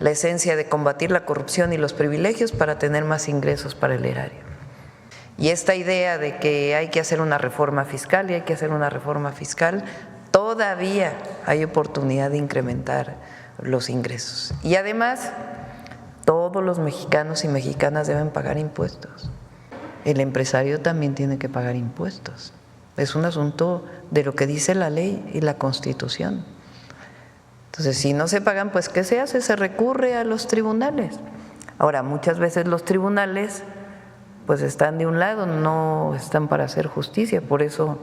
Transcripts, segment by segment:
la esencia de combatir la corrupción y los privilegios para tener más ingresos para el erario. Y esta idea de que hay que hacer una reforma fiscal y hay que hacer una reforma fiscal, todavía hay oportunidad de incrementar los ingresos. Y además, todos los mexicanos y mexicanas deben pagar impuestos. El empresario también tiene que pagar impuestos. Es un asunto de lo que dice la ley y la Constitución. Entonces, si no se pagan, pues ¿qué se hace? Se recurre a los tribunales. Ahora, muchas veces los tribunales pues están de un lado, no están para hacer justicia, por eso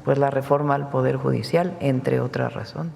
pues la reforma al Poder Judicial, entre otras razones.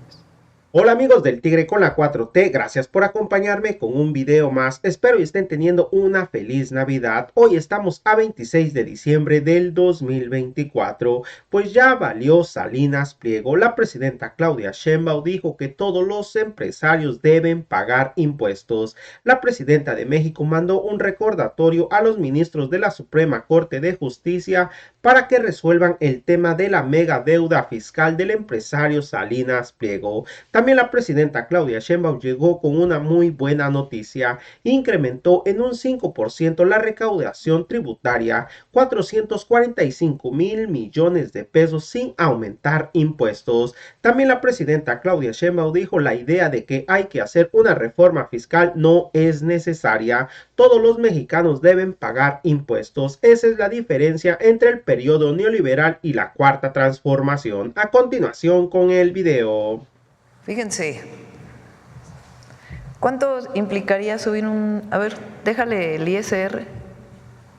Hola amigos del Tigre con la 4T, gracias por acompañarme con un video más. Espero y estén teniendo una feliz Navidad. Hoy estamos a 26 de diciembre del 2024, pues ya valió Salinas Pliego. La presidenta Claudia Sheinbaum dijo que todos los empresarios deben pagar impuestos. La presidenta de México mandó un recordatorio a los ministros de la Suprema Corte de Justicia para que resuelvan el tema de la mega deuda fiscal del empresario Salinas Pliego. También la presidenta Claudia Sheinbaum llegó con una muy buena noticia. Incrementó en un 5% la recaudación tributaria, 445,000 millones de pesos sin aumentar impuestos. También la presidenta Claudia Sheinbaum dijo la idea de que hay que hacer una reforma fiscal no es necesaria. Todos los mexicanos deben pagar impuestos. Esa es la diferencia entre el periodo neoliberal y la cuarta transformación. A continuación con el video. Fíjense, ¿cuánto implicaría subir un… A ver, déjale el ISR,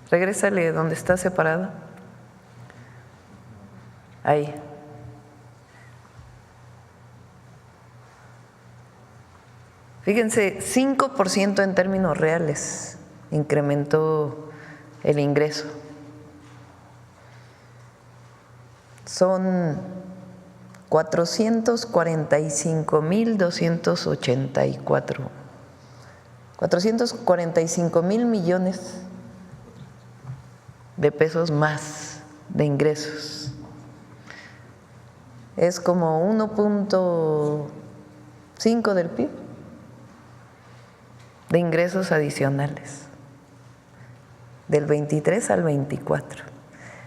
regrésale donde está separado. Ahí. Fíjense, 5% en términos reales incrementó el ingreso. Son 445,284. 445,000 millones de pesos más de ingresos. Es como 1.5 del PIB de ingresos adicionales, del 23 al 24,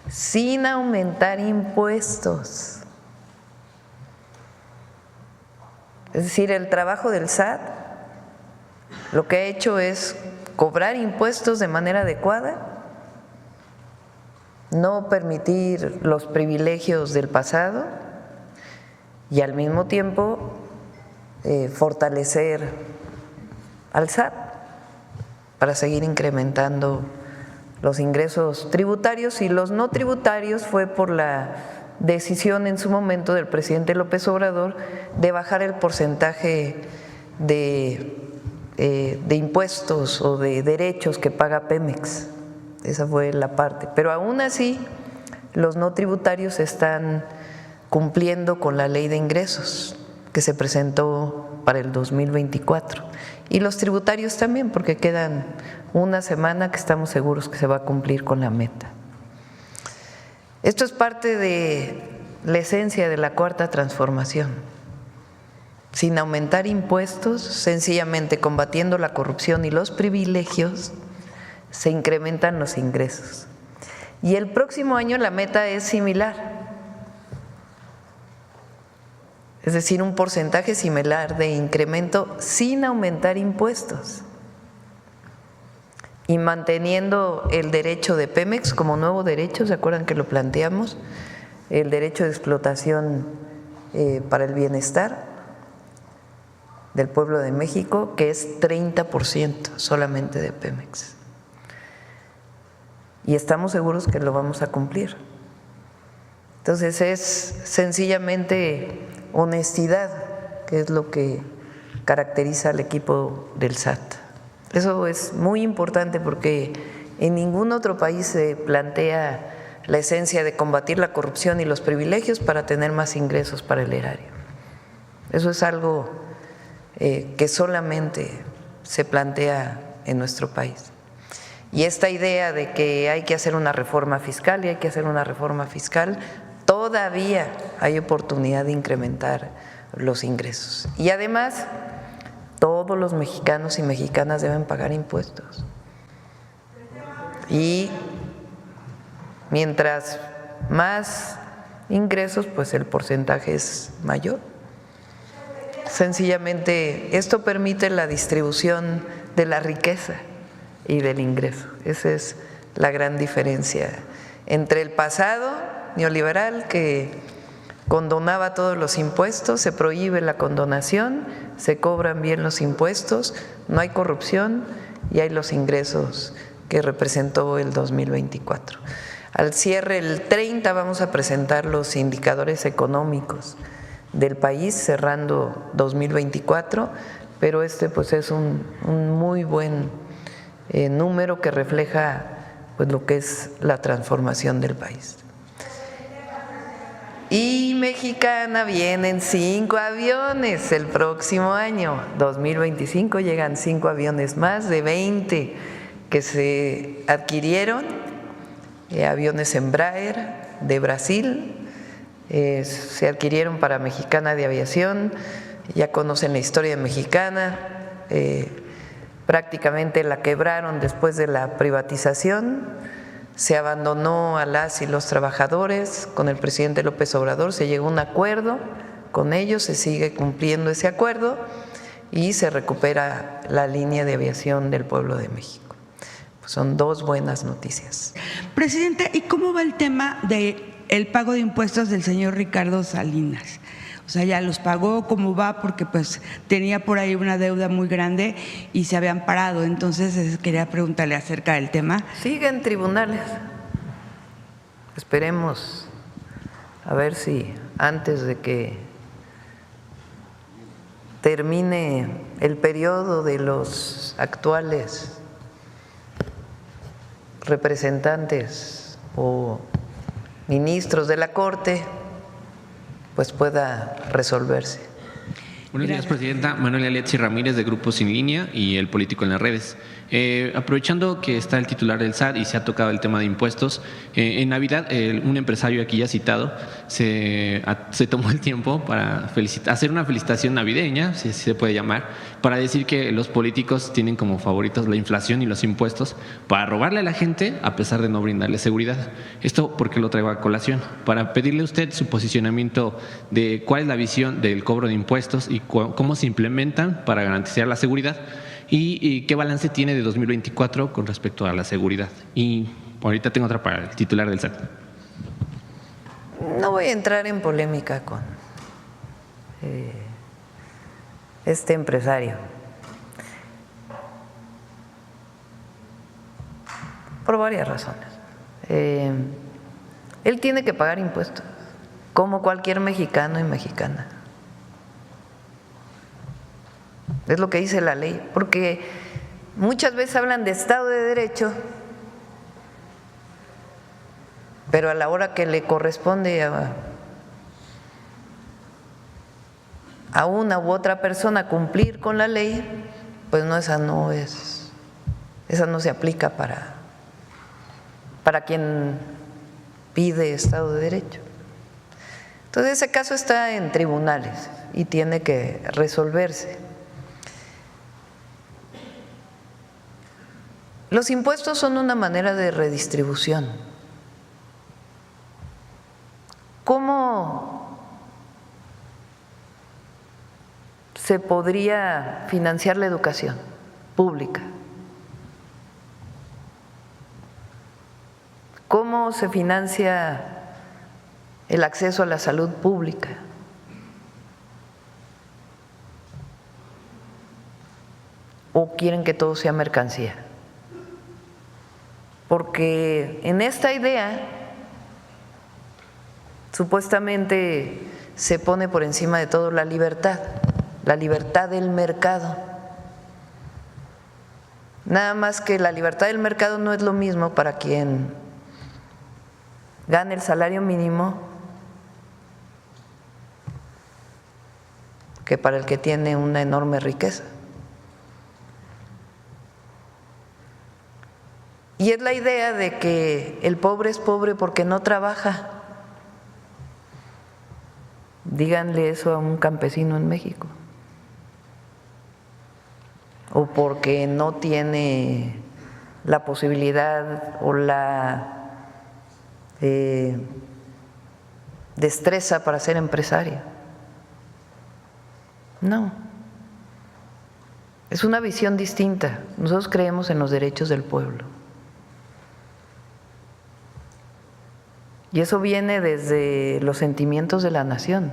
sin aumentar impuestos. Es decir, el trabajo del SAT lo que ha hecho es cobrar impuestos de manera adecuada, no permitir los privilegios del pasado y al mismo tiempo fortalecer al SAT para seguir incrementando los ingresos tributarios, y los no tributarios fue por la decisión en su momento del presidente López Obrador de bajar el porcentaje de impuestos o de derechos que paga Pemex. Esa fue la parte, pero aún así los no tributarios están cumpliendo con la ley de ingresos que se presentó para el 2024, y los tributarios también, porque quedan una semana que estamos seguros que se va a cumplir con la meta. Esto es parte de la esencia de la cuarta transformación. Sin aumentar impuestos, sencillamente combatiendo la corrupción y los privilegios, se incrementan los ingresos. Y el próximo año la meta es similar, es decir, un porcentaje similar de incremento sin aumentar impuestos y manteniendo el derecho de Pemex como nuevo derecho. ¿Se acuerdan que lo planteamos? El derecho de explotación para el bienestar del pueblo de México, que es 30% solamente de Pemex. Y estamos seguros que lo vamos a cumplir. Entonces es sencillamente honestidad, que es lo que caracteriza al equipo del SAT. Eso es muy importante porque en ningún otro país se plantea la esencia de combatir la corrupción y los privilegios para tener más ingresos para el erario. Eso es algo que solamente se plantea en nuestro país. Y esta idea de que hay que hacer una reforma fiscal y hay que hacer una reforma fiscal, todavía hay oportunidad de incrementar los ingresos. Y además, Todos los mexicanos y mexicanas deben pagar impuestos. Y mientras más ingresos, pues el porcentaje es mayor. Sencillamente, esto permite la distribución de la riqueza y del ingreso. Esa es la gran diferencia entre el pasado neoliberal, que condonaba todos los impuestos, se prohíbe la condonación, se cobran bien los impuestos, no hay corrupción y hay los ingresos que representó el 2024. Al cierre, el 30, vamos a presentar los indicadores económicos del país cerrando 2024, pero pues es un muy buen número que refleja pues lo que es la transformación del país. Y Mexicana, vienen 5 aviones el próximo año, 2025, llegan 5 aviones más de 20 que se adquirieron, aviones Embraer de Brasil, se adquirieron para Mexicana de Aviación. Ya conocen la historia de Mexicana, prácticamente la quebraron después de la privatización, se abandonó a las y los trabajadores. Con el presidente López Obrador se llegó a un acuerdo con ellos, se sigue cumpliendo ese acuerdo y se recupera la línea de aviación del pueblo de México. Pues son 2 buenas noticias. Presidenta, ¿y cómo va el tema del pago de impuestos del señor Ricardo Salinas? O sea, ya los pagó, ¿cómo va? Porque pues tenía por ahí una deuda muy grande y se habían parado. Entonces quería preguntarle acerca del tema. Sigue en tribunales. Esperemos a ver si antes de que termine el periodo de los actuales representantes o ministros de la Corte, pues pueda resolverse. Buenos días, Presidenta. Manuel Aletsi Ramírez, de Grupo Sin Línea y El Político en las Redes. Aprovechando que está el titular del SAT y se ha tocado el tema de impuestos, en Navidad un empresario aquí ya citado se tomó el tiempo para hacer una felicitación navideña, si así se puede llamar, para decir que los políticos tienen como favoritos la inflación y los impuestos para robarle a la gente a pesar de no brindarle seguridad. Esto porque lo traigo a colación, para pedirle a usted su posicionamiento de cuál es la visión del cobro de impuestos y cómo se implementan para garantizar la seguridad. ¿Y qué balance tiene de 2024 con respecto a la seguridad? Y ahorita tengo otra para el titular del SAT. No voy a entrar en polémica con este empresario, por varias razones. Él tiene que pagar impuestos, como cualquier mexicano y mexicana. Es lo que dice la ley, porque muchas veces hablan de Estado de Derecho, pero a la hora que le corresponde a una u otra persona cumplir con la ley, pues no, esa no se aplica para quien pide Estado de Derecho. Entonces ese caso está en tribunales y tiene que resolverse. Los impuestos son una manera de redistribución. ¿Cómo se podría financiar la educación pública? ¿Cómo se financia el acceso a la salud pública? ¿O quieren que todo sea mercancía? Porque en esta idea supuestamente se pone por encima de todo la libertad del mercado. Nada más que la libertad del mercado no es lo mismo para quien gane el salario mínimo que para el que tiene una enorme riqueza. Y es la idea de que el pobre es pobre porque no trabaja. Díganle eso a un campesino en México. o porque no tiene la posibilidad o la destreza para ser empresaria. No, es una visión distinta. Nosotros creemos en los derechos del pueblo. Y eso viene desde los sentimientos de la nación.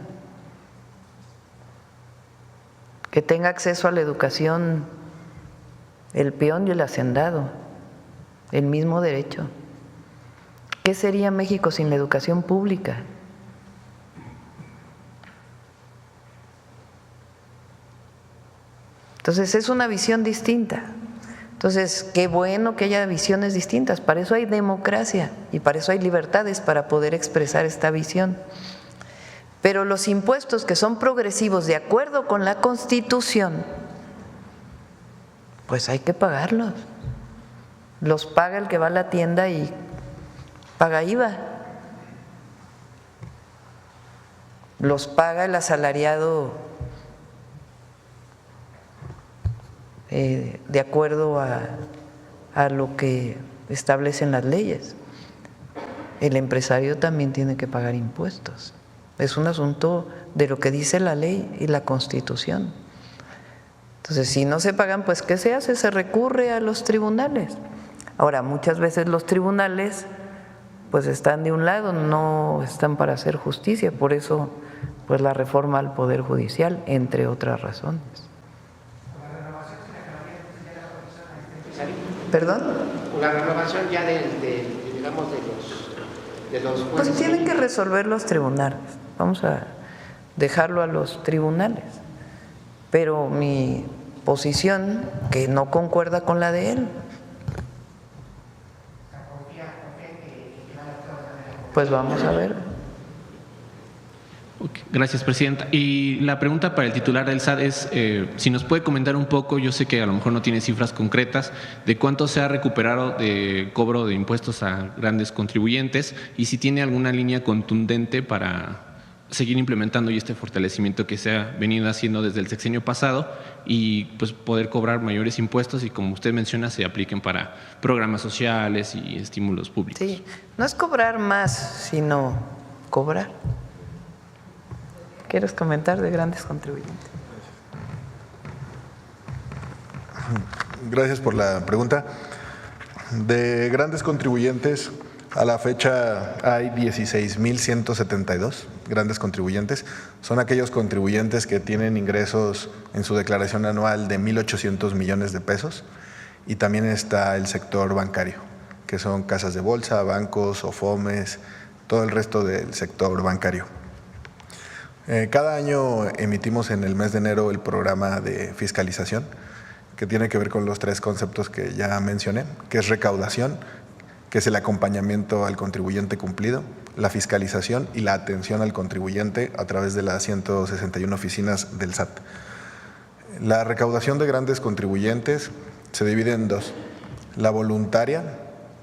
Que tenga acceso a la educación el peón y el hacendado, el mismo derecho. ¿Qué sería México sin la educación pública? Entonces es una visión distinta. Entonces, qué bueno que haya visiones distintas, para eso hay democracia y para eso hay libertades para poder expresar esta visión. Pero los impuestos que son progresivos de acuerdo con la Constitución, pues hay que pagarlos. Los paga el que va a la tienda y paga IVA. Los paga el asalariado de acuerdo a lo que establecen las leyes. El empresario también tiene que pagar impuestos. Es un asunto de lo que dice la ley y la Constitución. Entonces, si no se pagan, pues ¿qué se hace? Se recurre a los tribunales. Ahora, muchas veces los tribunales pues están de un lado, no están para hacer justicia, por eso pues la reforma al Poder Judicial, entre otras razones. ¿Perdón? La renovación ya digamos de los jueces. Pues tienen que resolver los tribunales. Vamos a dejarlo a los tribunales. Pero mi posición, que no concuerda con la de él, pues vamos a ver. Gracias, presidenta. Y la pregunta para el titular del SAT es si nos puede comentar un poco, yo sé que a lo mejor no tiene cifras concretas, de cuánto se ha recuperado de cobro de impuestos a grandes contribuyentes y si tiene alguna línea contundente para seguir implementando y este fortalecimiento que se ha venido haciendo desde el sexenio pasado y pues poder cobrar mayores impuestos y, como usted menciona, se apliquen para programas sociales y estímulos públicos. Sí, no es cobrar más, sino cobrar. ¿Quieres comentar de grandes contribuyentes? Gracias por la pregunta. De grandes contribuyentes, a la fecha hay 16,172 grandes contribuyentes. Son aquellos contribuyentes que tienen ingresos en su declaración anual de 1,800 millones de pesos. Y también está el sector bancario, que son casas de bolsa, bancos, OFOMES, todo el resto del sector bancario. Cada año emitimos en el mes de enero el programa de fiscalización, que tiene que ver con los tres conceptos que ya mencioné, que es recaudación, que es el acompañamiento al contribuyente cumplido, la fiscalización y la atención al contribuyente a través de las 161 oficinas del SAT. La recaudación de grandes contribuyentes se divide en dos: la voluntaria,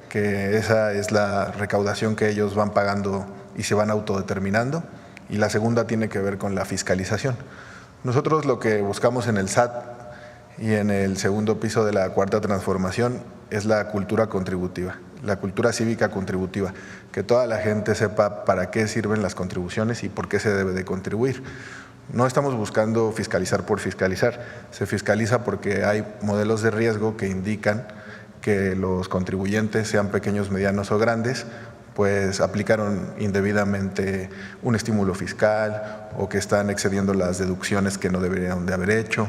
que esa es la recaudación que ellos van pagando y se van autodeterminando, y la segunda tiene que ver con la fiscalización. Nosotros lo que buscamos en el SAT y en el segundo piso de la cuarta transformación es la cultura contributiva, la cultura cívica contributiva, que toda la gente sepa para qué sirven las contribuciones y por qué se debe de contribuir. No estamos buscando fiscalizar por fiscalizar, se fiscaliza porque hay modelos de riesgo que indican que los contribuyentes, sean pequeños, medianos o grandes, pues aplicaron indebidamente un estímulo fiscal o que están excediendo las deducciones que no deberían de haber hecho.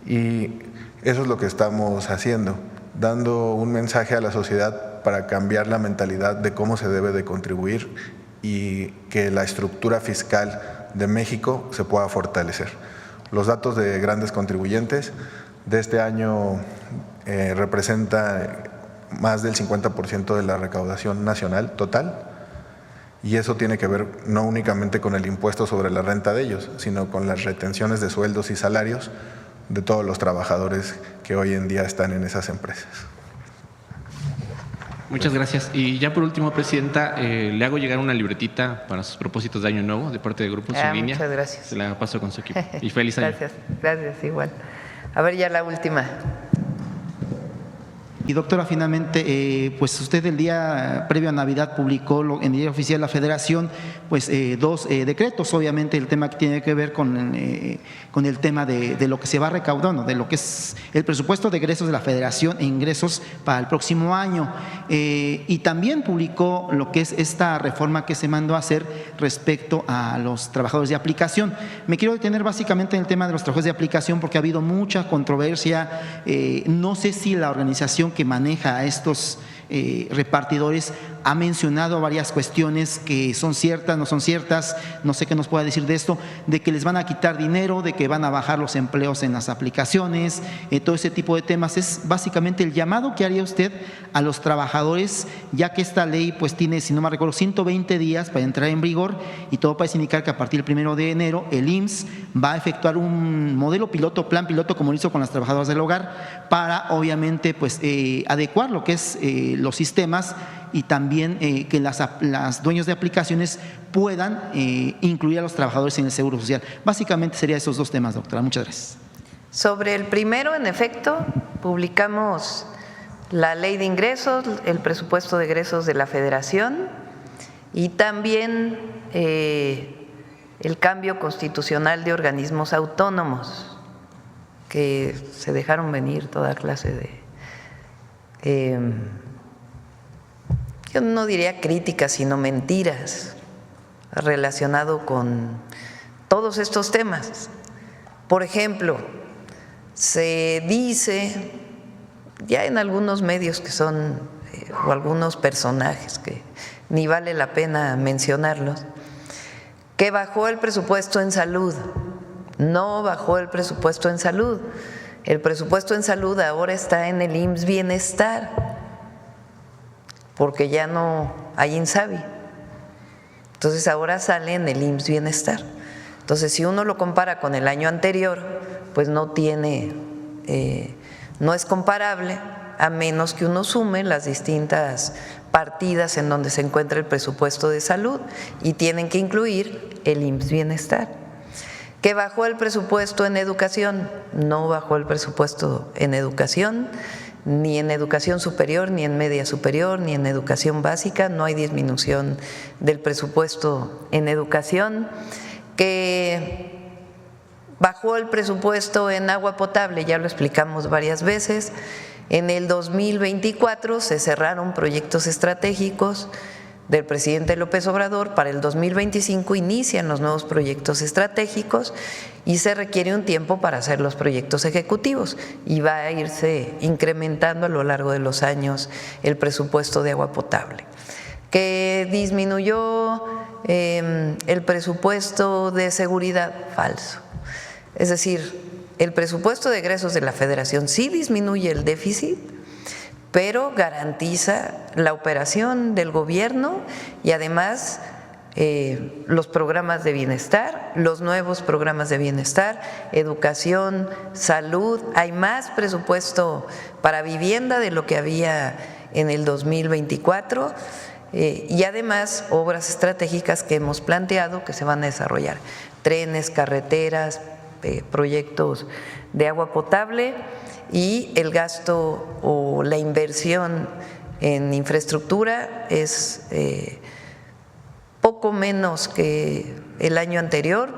Y eso es lo que estamos haciendo, dando un mensaje a la sociedad para cambiar la mentalidad de cómo se debe de contribuir y que la estructura fiscal de México se pueda fortalecer. Los datos de grandes contribuyentes de este año representan más del 50% de la recaudación nacional total, y eso tiene que ver no únicamente con el impuesto sobre la renta de ellos, sino con las retenciones de sueldos y salarios de todos los trabajadores que hoy en día están en esas empresas. Muchas gracias. Y ya por último, presidenta, le hago llegar una libretita para sus propósitos de año nuevo de parte de Grupos en Línea. Muchas gracias. Se la paso con su equipo. Y feliz año. Gracias, igual. A ver, ya la última. Y doctora, finalmente, pues usted el día previo a Navidad publicó en el Diario Oficial de la Federación pues dos decretos, obviamente el tema que tiene que ver con el tema de lo que se va recaudando, de lo que es el presupuesto de egresos de la Federación e ingresos para el próximo año. Y también publicó lo que es esta reforma que se mandó a hacer respecto a los trabajadores de aplicación. Me quiero detener básicamente en el tema de los trabajadores de aplicación porque ha habido mucha controversia. No sé si la organización que maneja a estos repartidores ha mencionado varias cuestiones que son ciertas, no son ciertas, no sé qué nos pueda decir de esto, de que les van a quitar dinero, de que van a bajar los empleos en las aplicaciones, todo ese tipo de temas. Es básicamente el llamado que haría usted a los trabajadores, ya que esta ley pues tiene, si no me recuerdo, 120 días para entrar en vigor y todo parece indicar que a partir del 1 de enero el IMSS va a efectuar un modelo piloto, plan piloto, como lo hizo con las trabajadoras del hogar, para obviamente pues adecuar lo que es los sistemas y también que las dueños de aplicaciones puedan incluir a los trabajadores en el Seguro Social. Básicamente serían esos dos temas, doctora. Muchas gracias. Sobre el primero, en efecto, publicamos la ley de ingresos, el presupuesto de egresos de la Federación y también el cambio constitucional de organismos autónomos, que se dejaron venir toda clase de… yo no diría críticas, sino mentiras relacionado con todos estos temas. Por ejemplo, se dice ya en algunos medios que son, o algunos personajes que ni vale la pena mencionarlos, que bajó el presupuesto en salud. No bajó el presupuesto en salud. El presupuesto en salud ahora está en el IMSS Bienestar, porque ya no hay INSABI. Entonces ahora sale en el IMSS Bienestar. Entonces si uno lo compara con el año anterior, pues no es comparable, a menos que uno sume las distintas partidas en donde se encuentra el presupuesto de salud y tienen que incluir el IMSS Bienestar. ¿Que bajó el presupuesto en educación? No bajó el presupuesto en educación, ni en educación superior, ni en media superior, ni en educación básica. No hay disminución del presupuesto en educación. Que bajó el presupuesto en agua potable, ya lo explicamos varias veces. En el 2024 se cerraron proyectos estratégicos del presidente López Obrador. Para el 2025 inician los nuevos proyectos estratégicos y se requiere un tiempo para hacer los proyectos ejecutivos y va a irse incrementando a lo largo de los años el presupuesto de agua potable. Que disminuyó el presupuesto de seguridad, falso. Es decir, el presupuesto de egresos de la Federación sí disminuye el déficit, pero garantiza la operación del gobierno y además los programas de bienestar, los nuevos programas de bienestar, educación, salud. Hay más presupuesto para vivienda de lo que había en el 2024 y además obras estratégicas que hemos planteado que se van a desarrollar, trenes, carreteras, proyectos de agua potable y el gasto o la inversión en infraestructura es poco menos que el año anterior,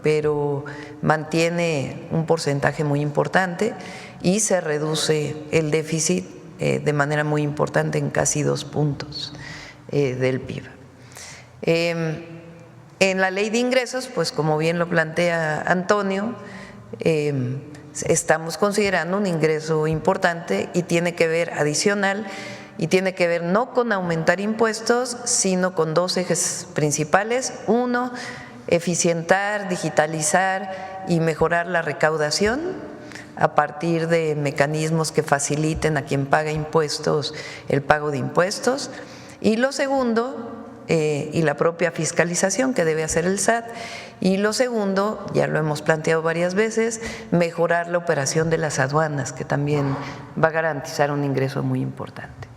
pero mantiene un porcentaje muy importante y se reduce el déficit de manera muy importante en casi 2 puntos del PIB. En la ley de ingresos, pues como bien lo plantea Antonio, estamos considerando un ingreso importante y tiene que ver adicional y tiene que ver no con aumentar impuestos, sino con 2 ejes principales. Uno, eficientar, digitalizar y mejorar la recaudación a partir de mecanismos que faciliten a quien paga impuestos el pago de impuestos. Y lo segundo, y la propia fiscalización que debe hacer el SAT. Y lo segundo, ya lo hemos planteado varias veces, mejorar la operación de las aduanas, que también va a garantizar un ingreso muy importante.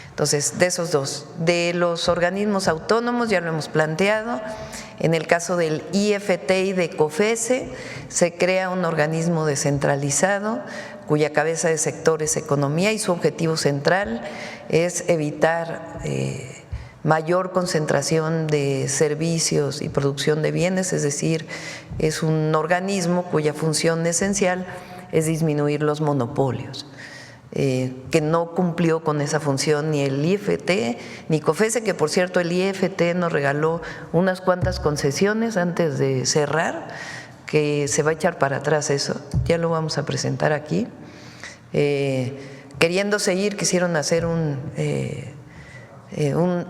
Entonces, de esos dos, de los organismos autónomos ya lo hemos planteado, En el caso del IFT y de COFESE, se crea un organismo descentralizado cuya cabeza de sector es economía y su objetivo central es evitar mayor concentración de servicios y producción de bienes, es decir, es un organismo cuya función esencial es disminuir los monopolios. Que no cumplió con esa función ni el IFT ni COFESE, que por cierto el IFT nos regaló unas cuantas concesiones antes de cerrar, que se va a echar para atrás eso, ya lo vamos a presentar aquí. Queriendo seguir, quisieron hacer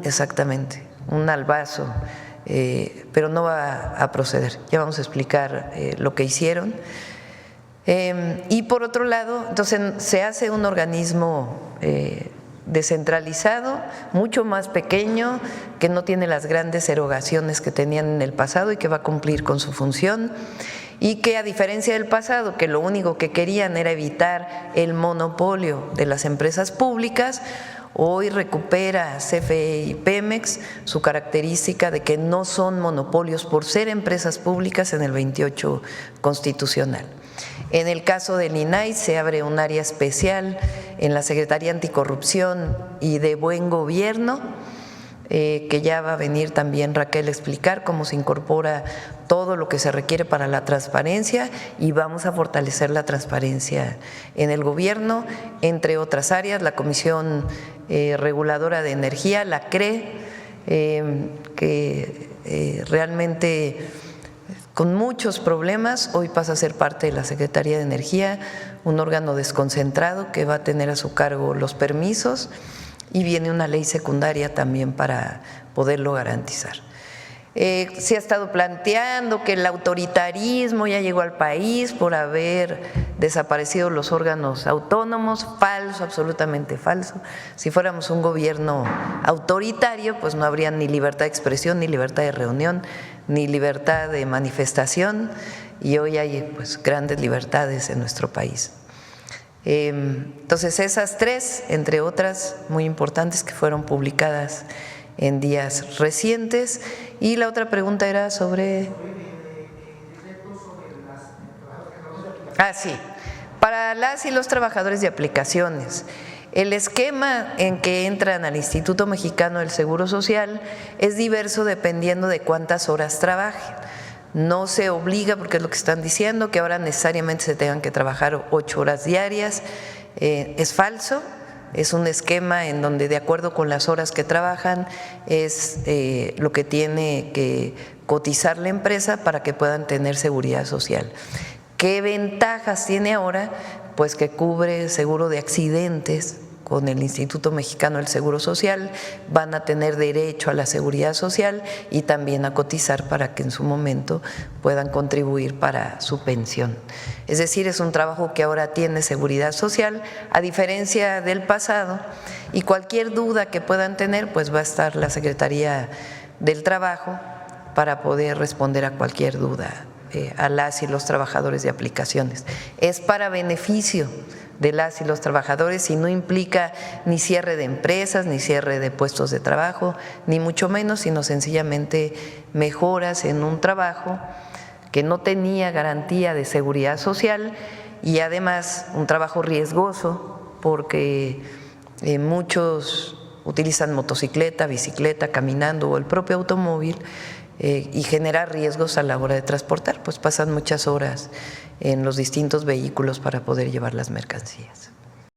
exactamente, un albazo, pero no va a proceder, ya vamos a explicar lo que hicieron. Y por otro lado, entonces se hace un organismo descentralizado, mucho más pequeño, que no tiene las grandes erogaciones que tenían en el pasado y que va a cumplir con su función, y que a diferencia del pasado, que lo único que querían era evitar el monopolio de las empresas públicas, hoy recupera CFE y Pemex su característica de que no son monopolios por ser empresas públicas en el 28 constitucional. En el caso del INAI se abre un área especial en la Secretaría Anticorrupción y de Buen Gobierno, que ya va a venir también Raquel a explicar cómo se incorpora todo lo que se requiere para la transparencia, y vamos a fortalecer la transparencia en el gobierno, entre otras áreas. La Comisión Reguladora de Energía, la CRE, que realmente con muchos problemas, hoy pasa a ser parte de la Secretaría de Energía, un órgano desconcentrado que va a tener a su cargo los permisos, y viene una ley secundaria también para poderlo garantizar. Se ha estado planteando que el autoritarismo ya llegó al país por haber desaparecido los órganos autónomos. Falso, absolutamente falso. Si fuéramos un gobierno autoritario, pues no habría ni libertad de expresión, ni libertad de reunión, ni libertad de manifestación, y hoy hay pues grandes libertades en nuestro país. Entonces esas tres, entre otras muy importantes que fueron publicadas en días recientes. Y la otra pregunta era sobre… sí, para las y los trabajadores de aplicaciones. El esquema en que entran al Instituto Mexicano del Seguro Social es diverso dependiendo de cuántas horas trabajen. No se obliga, porque es lo que están diciendo, que ahora necesariamente se tengan que trabajar 8 horas diarias. Es falso. Es un esquema en donde, de acuerdo con las horas que trabajan, es lo que tiene que cotizar la empresa para que puedan tener seguridad social. ¿Qué ventajas tiene ahora? Pues que cubre seguro de accidentes con el Instituto Mexicano del Seguro Social, van a tener derecho a la seguridad social y también a cotizar para que en su momento puedan contribuir para su pensión. Es decir, es un trabajo que ahora tiene seguridad social, a diferencia del pasado, y cualquier duda que puedan tener, pues va a estar la Secretaría del Trabajo para poder responder a cualquier duda a las y los trabajadores de aplicaciones. Es para beneficio de las y los trabajadores y no implica ni cierre de empresas, ni cierre de puestos de trabajo, ni mucho menos, sino sencillamente mejoras en un trabajo que no tenía garantía de seguridad social, y además un trabajo riesgoso porque muchos utilizan motocicleta, bicicleta, caminando o el propio automóvil, y genera riesgos a la hora de transportar, pues pasan muchas horas en los distintos vehículos para poder llevar las mercancías.